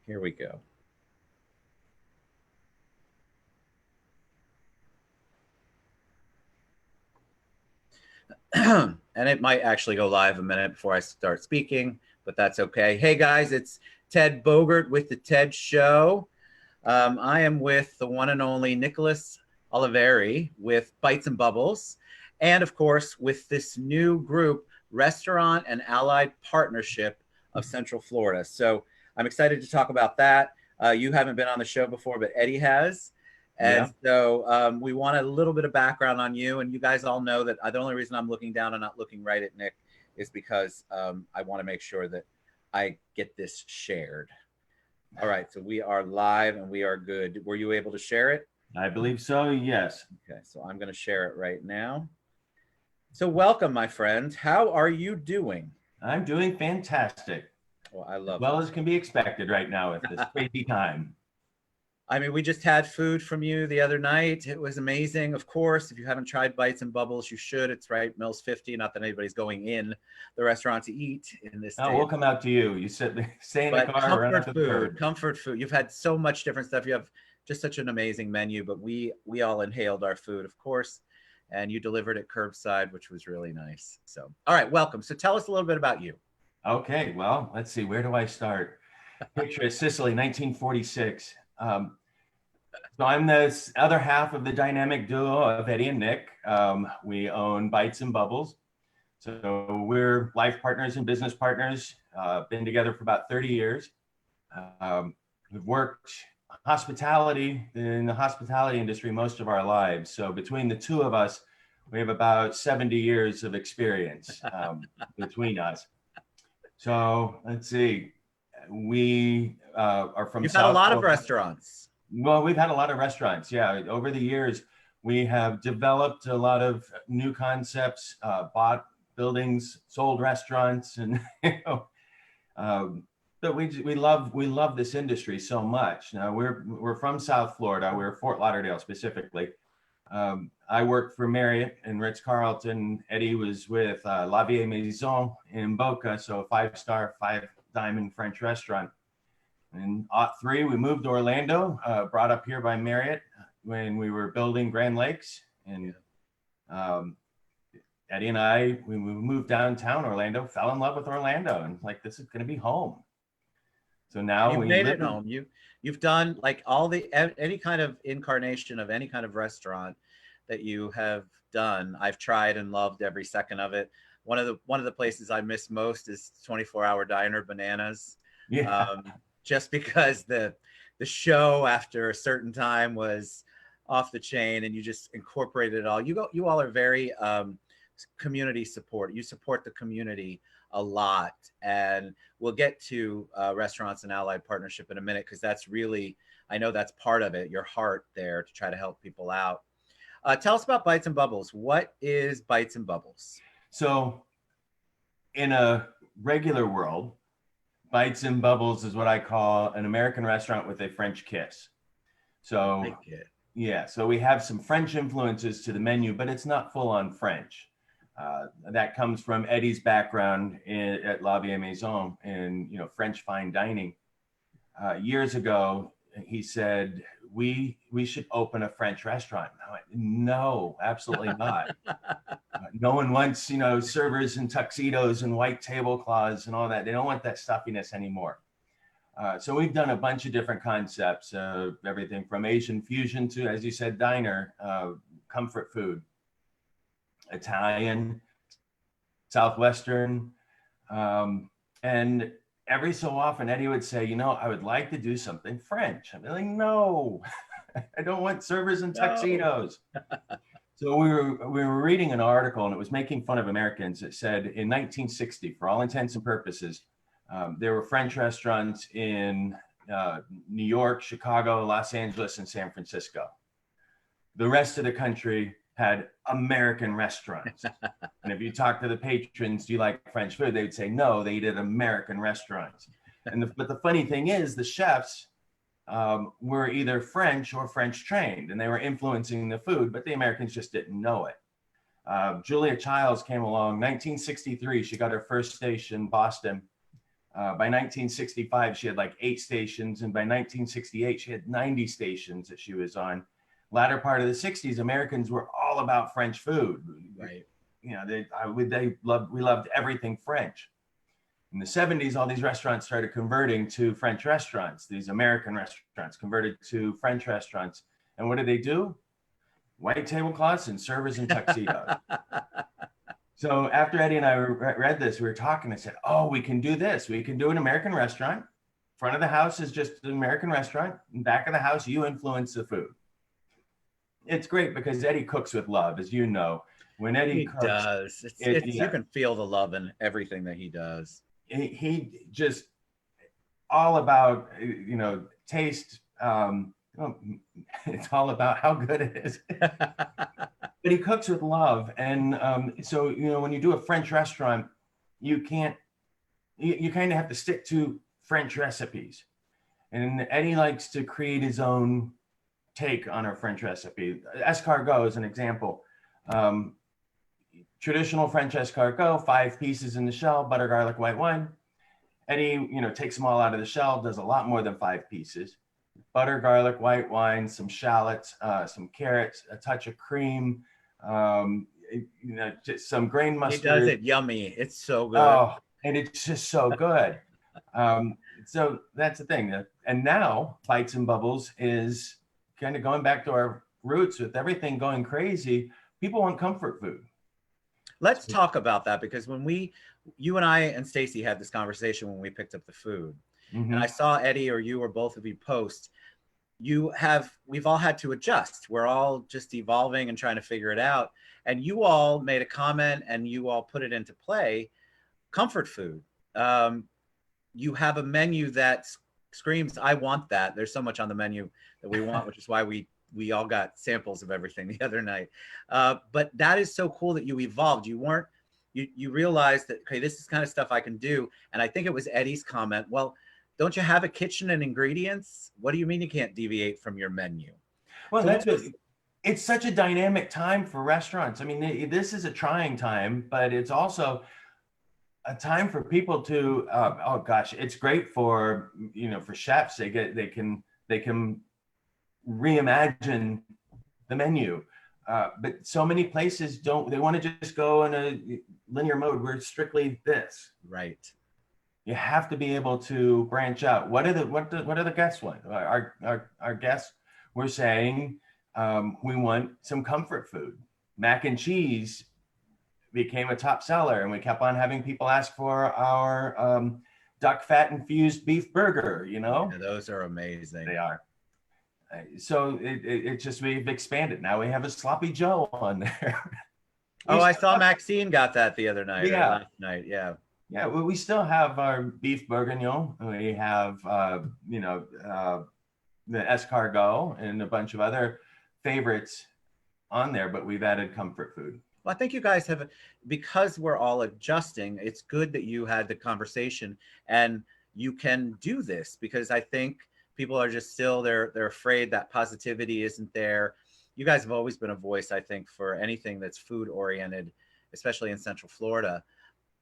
Here we go. And it might actually go live a minute before I start speaking, but that's okay. Hey guys, it's Ted Bogert with the TED Show. I am with the one and only Nicholas Olivieri with Bites and Bubbles, and of course with this new group, Restaurant and Allied Partnership of Central Florida. So I'm excited to talk about that. You haven't been on the show before, but Eddie has. And Yeah. so we want a little bit of background on you. And you guys all know that the only reason I'm looking down and not looking right at Nick is because I want to make sure that I get this shared. All right, so we are live and we are good. Were you able to share it? I believe so, yes. Okay, so I'm going to share it right now. So welcome, my friend. How are you doing? I'm doing fantastic. Well, I As love well as can be expected right now at this crazy time. I mean, we just had food from you the other night. It was amazing. Of course, if you haven't tried Bites and Bubbles, you should. It's right, Mills 50. Not that anybody's going in the restaurant to eat in this Oh, day. we'll come out to you. You stay in the But car, run out to the curb. comfort food. You've had so much different stuff. You have just such an amazing menu, but we all inhaled our food, of course, and you delivered it curbside, which was really nice. So, all right, welcome. So tell us a little bit about you. Okay, well, let's see. Where do I start? Picture is Sicily, 1946. So I'm the other half of the dynamic duo of Eddie and Nick. We own Bites and Bubbles. So we're life partners and business partners, been together for about 30 years. We've worked hospitality in the hospitality industry most of our lives. So between the two of us, we have about 70 years of experience between us. So let's see, we are from You've had a South lot of Florida. restaurants. Well, we've had a lot of restaurants. Yeah. Over the years, we have developed a lot of new concepts, bought buildings, sold restaurants, and but we love this industry so much. Now we're from South Florida. We're Fort Lauderdale specifically. I worked for Marriott and Ritz-Carlton. Eddie was with La Vieille Maison in Boca, so a 5-star, 5-diamond French restaurant. In '03, we moved to Orlando, brought up here by Marriott when we were building Grand Lakes. And Eddie and I, we moved downtown Orlando, fell in love with Orlando, and like, this is going to be home. So now You've we made live it home. You've done like all the any kind of incarnation of any kind of restaurant that you have done. I've tried and loved every second of it. One of the places I miss most is 24-hour diner Bananas. Yeah. Just because the show after a certain time was off the chain and you just incorporated it all. You all are very community support. You support the community a lot, and we'll get to restaurants and allied partnership in a minute because that's really, I know that's part of it, your heart there to try to help people out. Tell us about Bites and Bubbles. What is Bites and Bubbles? So in a regular world, Bites and Bubbles is what I call an American restaurant with a French kiss. So yeah, so we have some French influences to the menu, but it's not full on French. That comes from Eddie's background at La Vieille Maison in French fine dining. Years ago, he said we should open a French restaurant. I went, no, absolutely not. No one wants servers in tuxedos and white tablecloths and all that. They don't want that stuffiness anymore. So we've done a bunch of different concepts, everything from Asian fusion to, as you said, diner, comfort food, Italian, Southwestern. And every so often, Eddie would say, I would like to do something French. I'd be like, no, I don't want servers in tuxedos. So we were reading an article, and it was making fun of Americans. It said in 1960, for all intents and purposes, there were French restaurants in New York, Chicago, Los Angeles, and San Francisco. The rest of the country had American restaurants. And if you talk to the patrons, do you like French food? They would say, no, they eat at American restaurants. But the funny thing is, the chefs were either French or French trained, and they were influencing the food, but the Americans just didn't know it. Julia Childs came along, 1963. She got her first station in Boston. By 1965, she had like 8 stations, and by 1968, she had 90 stations that she was on. Latter part of the 60s, Americans were all about French food. Right. You know, we loved everything French. In the 70s, all these restaurants started converting to French restaurants. These American restaurants converted to French restaurants. And what did they do? White tablecloths and servers in tuxedos. So after Eddie and I read this, we were talking. I said, "Oh, we can do this. We can do an American restaurant. Front of the house is just an American restaurant. In back of the house, you influence the food." It's great because Eddie cooks with love, as you know. When Eddie He cooks, does. You can feel the love in everything that he does. He just all about, taste. It's all about how good it is. But he cooks with love, and so when you do a French restaurant, you can't. You kind of have to stick to French recipes, and Eddie likes to create his own take on our French recipe. Escargot is an example. Traditional French escargot, 5 pieces in the shell, butter, garlic, white wine. Eddie, takes them all out of the shell, does a lot more than 5 pieces. Butter, garlic, white wine, some shallots, some carrots, a touch of cream, just some grain mustard. He does it yummy. It's so good. Oh, and it's just so good. So that's the thing. And now Bites and Bubbles is kind of going back to our roots with everything going crazy. People want comfort food. Let's talk about that, because when you and I and Stacy had this conversation when we picked up the food, and I saw Eddie or you or both of you post, we've all had to adjust. We're all just evolving and trying to figure it out. And you all made a comment and you all put it into play, comfort food. You have a menu that screams, I want that. There's so much on the menu that we want, which is why we all got samples of everything the other night. But that is so cool that you evolved. You realized that, okay, this is kind of stuff I can do. And I think it was Eddie's comment, well, don't you have a kitchen and ingredients? What do you mean you can't deviate from your menu? Well, so it's such a dynamic time for restaurants. I mean, this is a trying time, but it's also a time for people to, oh gosh, it's great for, for chefs. They can reimagine the menu. But so many places they want to just go in a linear mode where it's strictly this. Right. You have to be able to branch out. What are the guests want? Our guests were saying, we want some comfort food. Mac and cheese became a top seller, and we kept on having people ask for our duck fat infused beef burger. Yeah, those are amazing. They are. So it just, we've expanded. Now we have a sloppy Joe on there. I saw Maxine got that the other night. Yeah. Last night. Yeah. Yeah, well, we still have our beef bourguignon. We have, the escargot and a bunch of other favorites on there, but we've added comfort food. Well, I think you guys have, because we're all adjusting, it's good that you had the conversation and you can do this, because I think people are just still, they're afraid that positivity isn't there. You guys have always been a voice, I think, for anything that's food oriented, especially in Central Florida.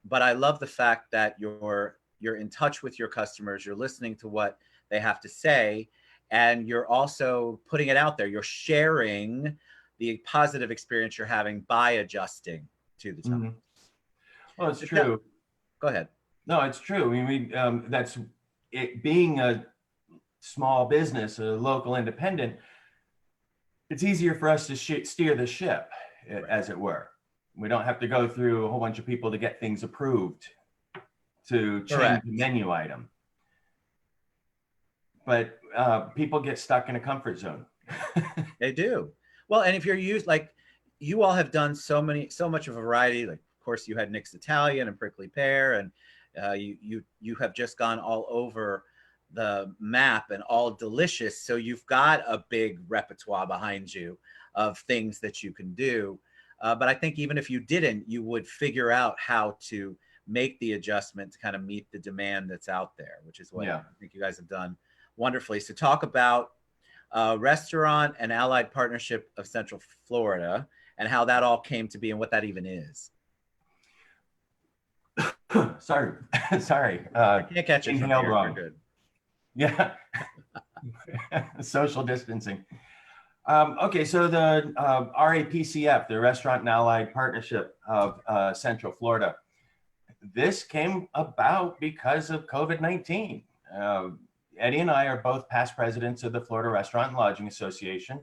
But I love the fact that you're in touch with your customers, you're listening to what they have to say, and you're also putting it out there. You're sharing the positive experience you're having by adjusting to the time. Mm-hmm. Well, it's true. Go ahead. No, it's true. I mean, that's it, being a small business, a local independent, it's easier for us to steer the ship, right, as it were. We don't have to go through a whole bunch of people to get things approved to change the menu item. But people get stuck in a comfort zone. They do. Well, and if you're used, like you all have done so much of a variety, like of course you had Nick's Italian and Prickly Pear, and you have just gone all over the map and all delicious. So you've got a big repertoire behind you of things that you can do. But I think even if you didn't, you would figure out how to make the adjustment to kind of meet the demand that's out there, which is what I think you guys have done wonderfully. So talk about Restaurant and Allied Partnership of Central Florida and how that all came to be and what that even is. Sorry, sorry. I can't catch it from Inhaled here. You're wrong. good. Yeah. Social distancing. Okay, so the RAPCF, the Restaurant and Allied Partnership of Central Florida, this came about because of COVID-19. Eddie and I are both past presidents of the Florida Restaurant and Lodging Association.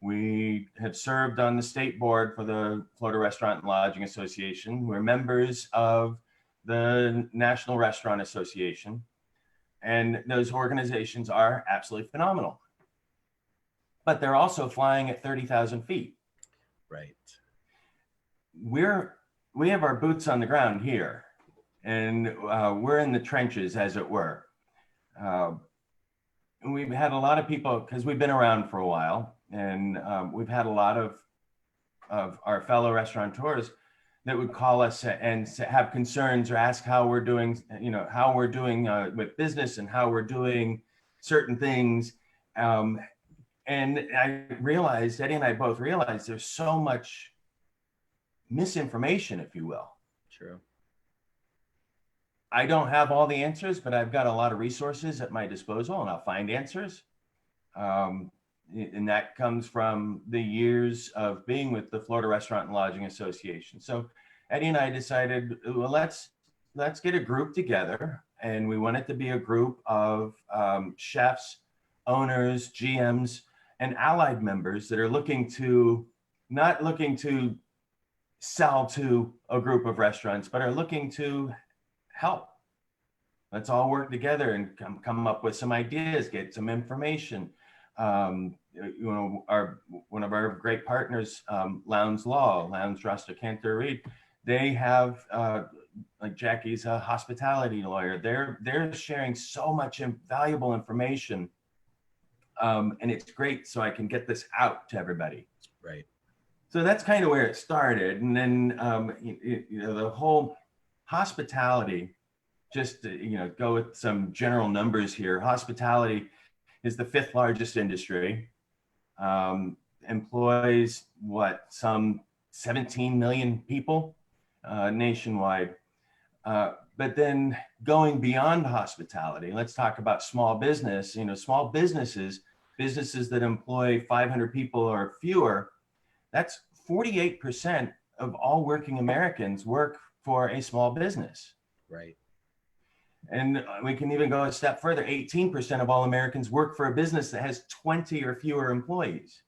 We have served on the state board for the Florida Restaurant and Lodging Association. We're members of the National Restaurant Association, and those organizations are absolutely phenomenal. But they're also flying at 30,000 feet. Right. We have our boots on the ground here, and we're in the trenches, as it were. We've had a lot of people, because we've been around for a while, and we've had a lot of our fellow restaurateurs that would call us and have concerns or ask how we're doing, how we're doing with business and how we're doing certain things. And I realized, Eddie and I both realized there's so much misinformation, if you will. True. I don't have all the answers, but I've got a lot of resources at my disposal, and I'll find answers. And that comes from the years of being with the Florida Restaurant and Lodging Association. So Eddie and I decided, well, let's get a group together, and we want it to be a group of chefs, owners, GMs, and allied members that are not looking to sell to a group of restaurants, but are looking to help. Let's all work together and come up with some ideas, get some information. One of our great partners, Lowndes Law, Lowndes Roster Cantor Reed, they have like Jackie's a hospitality lawyer. They're sharing so much valuable information, and it's great. So I can get this out to everybody. Right. So that's kind of where it started, and then the whole hospitality. Just to, go with some general numbers here. Hospitality is the 5th largest industry. Employs some 17 million people nationwide. But then going beyond hospitality, let's talk about small business. Small businesses that employ 500 people or fewer. That's 48% of all working Americans work for a small business. Right. And we can even go a step further. 18% of all Americans work for a business that has 20 or fewer employees.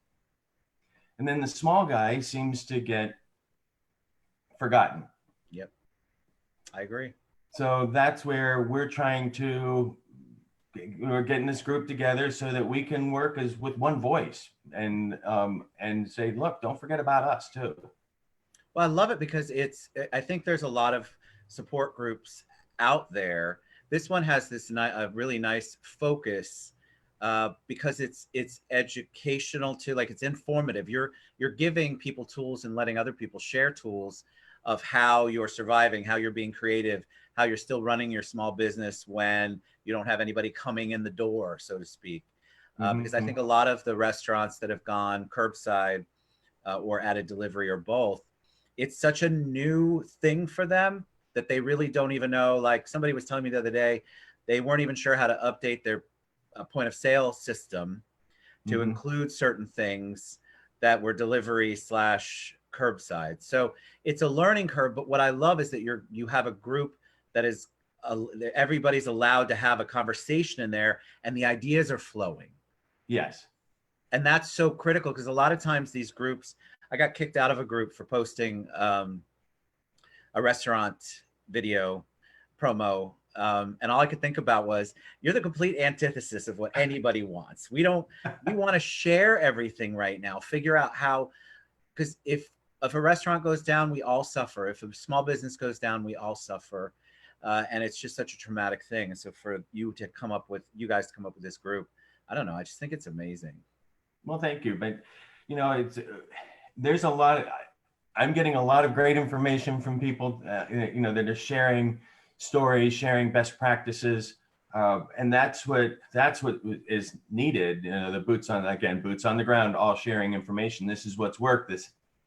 And then the small guy seems to get forgotten. Yep. I agree. So that's where we're getting this group together so that we can work with one voice and say, look, don't forget about us too. Well, I love it because I think there's a lot of support groups out there. This one has this a really nice focus because it's educational too, like it's informative. You're giving people tools and letting other people share tools of how you're surviving, how you're being creative, how you're still running your small business when you don't have anybody coming in the door, so to speak. Because I think a lot of the restaurants that have gone curbside or added delivery or both, it's such a new thing for them that they really don't even know. Like somebody was telling me the other day, they weren't even sure how to update their point of sale system to include certain things that were delivery / curbside. So it's a learning curve. But what I love is that you have a group that is everybody's allowed to have a conversation in there, and the ideas are flowing. Yes. And that's so critical because a lot of times these groups, I got kicked out of a group for posting a restaurant video promo. And all I could think about was, you're the complete antithesis of what anybody wants. We want to share everything right now, figure out how, because if a restaurant goes down, we all suffer. If a small business goes down, we all suffer. And it's just such a traumatic thing. And so for you guys to come up with this group, I don't know. I just think it's amazing. Well, thank you. But, there's a lot I'm getting a lot of great information from people, that are sharing stories, sharing best practices. And that's what is needed. The boots on the ground, all sharing information. This is what's worked.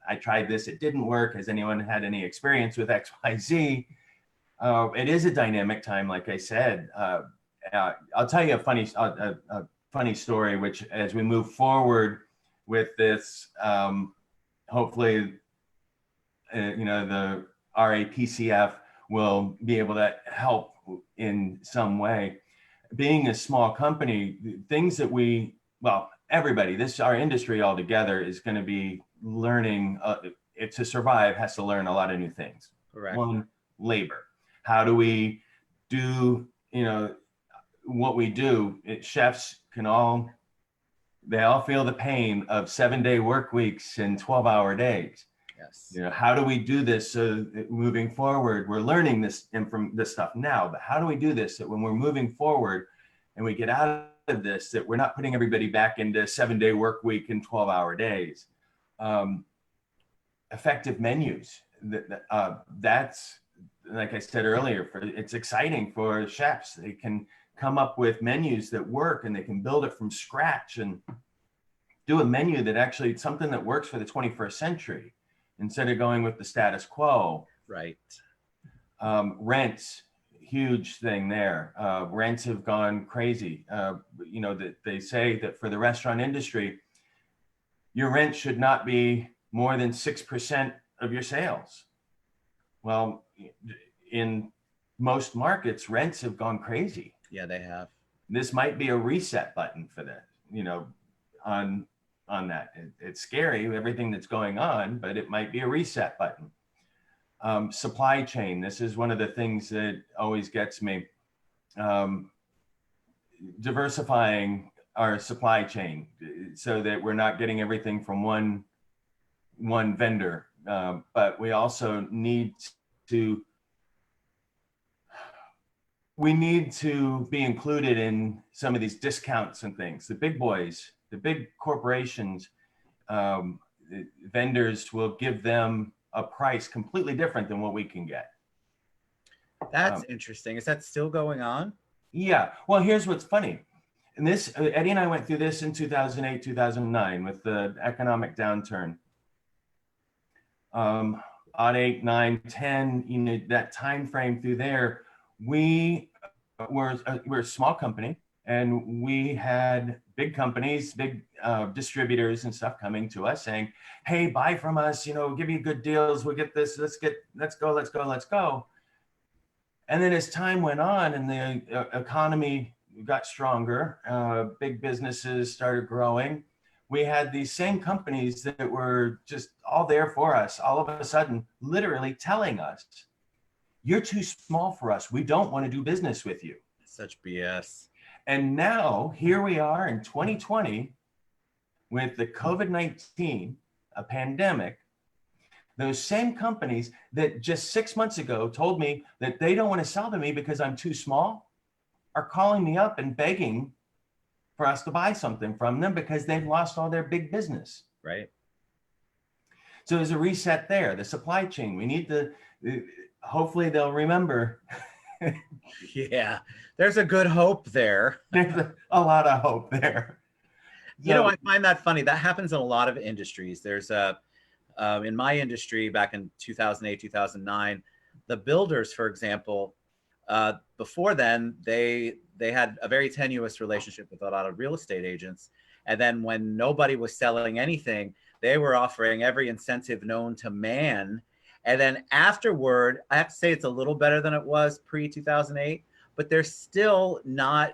I tried this, it didn't work. Has anyone had any experience with XYZ? It is a dynamic time, like I said. I'll tell you a funny story, which as we move forward with this, hopefully, the RAPCF will be able to help in some way. Being a small company, things that everybody, our industry altogether is going to be learning, to survive has to learn a lot of new things. Correct. One, labor. How do we do, what we do? Chefs they all feel the pain of 7-day work weeks and 12-hour days. Yes. How do we do this so that moving forward, we're learning this stuff now, but how do we do this that when we're moving forward and we get out of this, that we're not putting everybody back into 7-day work week and 12-hour days? Effective menus. That's, like I said earlier, it's exciting for chefs. They can come up with menus that work, and they can build it from scratch and do a menu that actually something that works for the 21st century instead of going with the status quo. Right. Rents, huge thing there. Rents have gone crazy. That they say that for the restaurant industry, your rent should not be more than 6% of your sales. Well, in most markets, rents have gone crazy. Yeah, they have. This might be a reset button for that, on that. It's scary, everything that's going on, but it might be a reset button. Supply chain. This is one of the things that always gets me. Diversifying our supply chain so that we're not getting everything from one vendor. But we also need to be included in some of these discounts and things. The big boys, the big corporations, vendors will give them a price completely different than what we can get. That's interesting. Is that still going on? Yeah. Well, here's what's funny. And this, Eddie and I went through this in 2008, 2009 with the economic downturn. 8, 9, 10, that time frame through there, we're a small company, and we had big companies, big distributors and stuff coming to us saying, hey, buy from us, give you good deals. We'll get this. Let's go. And then as time went on and the economy got stronger, big businesses started growing, we had these same companies that were just all there for us, all of a sudden, literally telling us, you're too small for us. We don't want to do business with you. Such BS. And now here we are in 2020 with the COVID-19, a pandemic. Those same companies that just 6 months ago told me that they don't want to sell to me because I'm too small are calling me up and begging for us to buy something from them because they've lost all their big business. Right. So there's a reset there. The supply chain, we need to, hopefully they'll remember. Yeah, there's a good hope there. There's a lot of hope there. I find that funny. That happens in a lot of industries. There's in my industry back in 2008, 2009, the builders, for example, before then, they had a very tenuous relationship with a lot of real estate agents. And then when nobody was selling anything, they were offering every incentive known to man. And then afterward, I have to say it's a little better than it was pre-2008, but they're still not,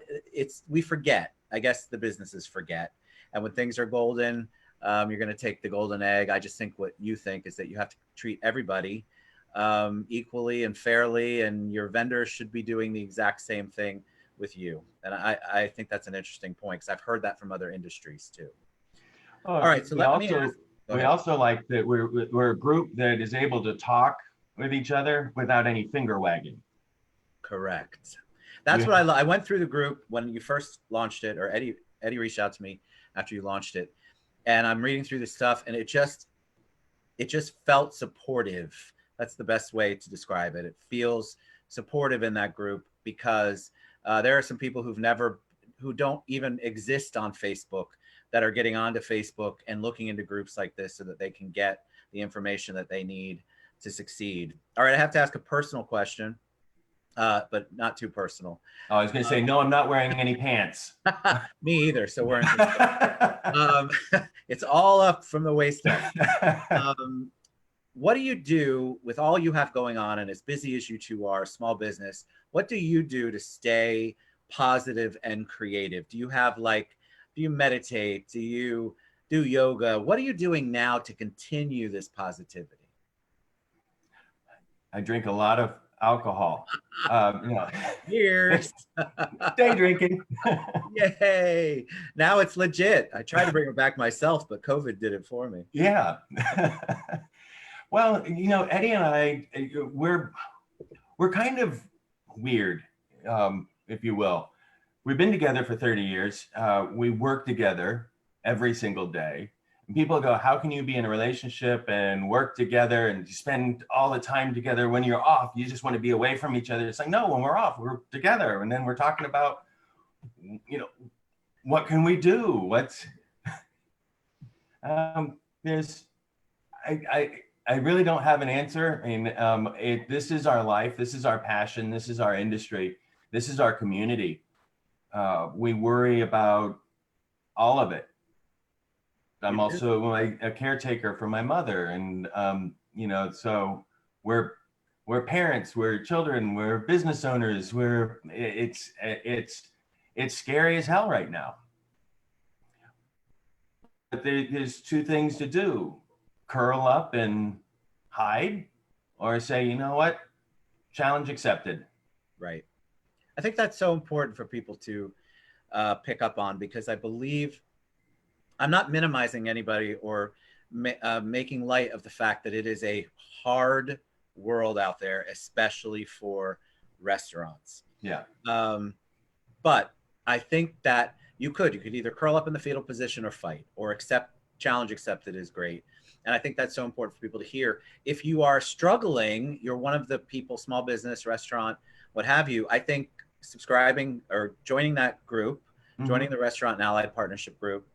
we forget. I guess the businesses forget. And when things are golden, you're going to take the golden egg. I just think what you think is that you have to treat everybody equally and fairly, and your vendors should be doing the exact same thing with you. And I think that's an interesting point because I've heard that from other industries too. All right, so we also like that we're a group that is able to talk with each other without any finger wagging. Correct. That's what I went through the group when you first launched it, or Eddie reached out to me after you launched it, and I'm reading through this stuff, and it just felt supportive. That's the best way to describe it. It feels supportive in that group because there are some people who don't even exist on Facebook that are getting onto Facebook and looking into groups like this so that they can get the information that they need to succeed. All right, I have to ask a personal question. but not too personal. Oh, I was going to say, no, I'm not wearing any pants. Me either. So we're in it's all up from the waist up. What do you do with all you have going on, and as busy as you two are, small business? What do you do to stay positive and creative? Do you have do you meditate? Do you do yoga? What are you doing now to continue this positivity? I drink a lot of alcohol. Years. Day drinking. Yay. Now it's legit. I tried to bring it back myself, but COVID did it for me. Yeah. Well, Eddie and I, we're kind of weird, if you will. We've been together for 30 years. We work together every single day. And people go, how can you be in a relationship and work together and spend all the time together? When you're off, you just want to be away from each other. It's like, no, when we're off, we're together. And then we're talking about, what can we do? I really don't have an answer. I mean, this is our life. This is our passion. This is our industry. This is our community. We worry about all of it. I'm also a caretaker for my mother, and so we're parents, we're children, we're business owners. It's scary as hell right now. But there's two things to do: curl up and hide, or say, you know what, challenge accepted. Right. I think that's so important for people to pick up on, because I believe, I'm not minimizing anybody or making light of the fact that it is a hard world out there, especially for restaurants. Yeah. But I think that you could either curl up in the fetal position or fight, or challenge accepted is great. And I think that's so important for people to hear. If you are struggling, you're one of the people, small business, restaurant, what have you, I think subscribing or joining that group, joining the Restaurant and Allied Partnership group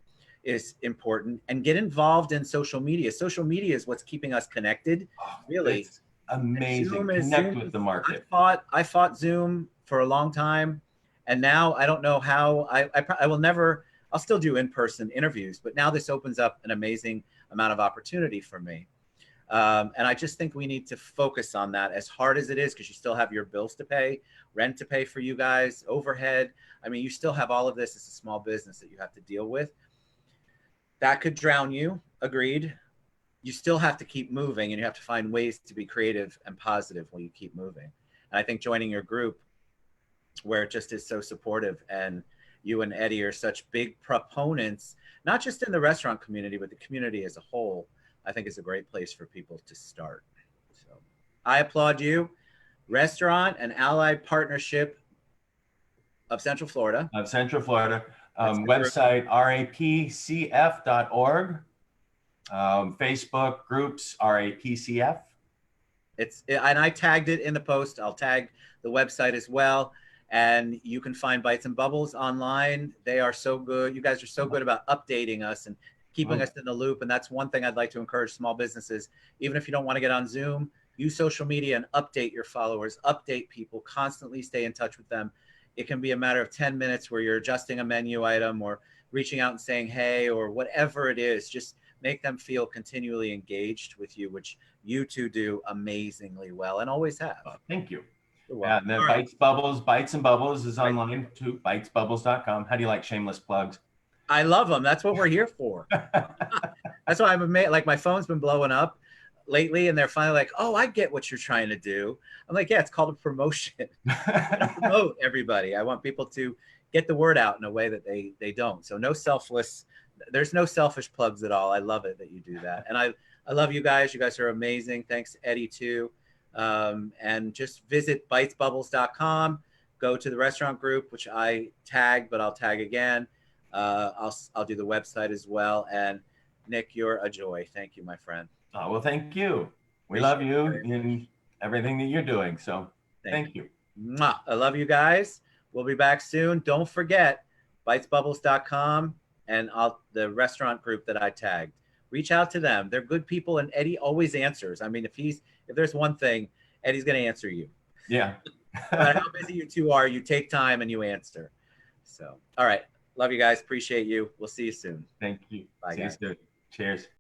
is important, and get involved in social media. Social media is what's keeping us connected. Really. It's amazing. Connect with the market. I fought Zoom for a long time, and now I don't know how. I will never. I'll still do in-person interviews, but now this opens up an amazing amount of opportunity for me. And I just think we need to focus on that, as hard as it is, because you still have your bills to pay, rent to pay for you guys, overhead. I mean, you still have all of this as a small business that you have to deal with. That could drown you. Agreed. You still have to keep moving, and you have to find ways to be creative and positive while you keep moving. And I think joining your group, where it just is so supportive, and you and Eddie are such big proponents, not just in the restaurant community, but the community as a whole, I think is a great place for people to start. So I applaud you. Restaurant and Allied Partnership of Central Florida. Website rapcf.org. Facebook groups RAPCF. And I tagged it in the post. I'll tag the website as well. And you can find Bites and Bubbles online. They are so good. You guys are so good about updating us and keeping us in the loop. And that's one thing I'd like to encourage small businesses. Even if you don't want to get on Zoom, use social media and update your followers, update people, constantly stay in touch with them. It can be a matter of 10 minutes where you're adjusting a menu item or reaching out and saying, hey, or whatever it is. Just make them feel continually engaged with you, which you two do amazingly well and always have. Thank you. Yeah, and then Bites and Bubbles is online too, bitesbubbles.com. How do you like shameless plugs? I love them. That's what we're here for. That's why I'm amazed. Like, my phone's been blowing up lately, and they're finally like, oh, I get what you're trying to do. I'm like, yeah, it's called a promotion. I promote everybody. I want people to get the word out in a way that they don't. So there's no selfish plugs at all. I love it that you do that. And I love you guys. You guys are amazing. Thanks, Eddie, too. And just visit bitesbubbles.com. Go to the restaurant group, which I tagged, but I'll tag again. I'll do the website as well. And Nick, you're a joy. Thank you, my friend. Oh, well, thank you. We love you and everything that you're doing. So thank you. Mwah. I love you guys. We'll be back soon. Don't forget bitesbubbles.com and the restaurant group that I tagged. Reach out to them. They're good people, and Eddie always answers. I mean, if there's one thing, Eddie's going to answer you. Yeah. No matter how busy you two are, you take time and you answer. So, all right. Love you guys. Appreciate you. We'll see you soon. Thank you. Bye, See guys. you soon. Cheers.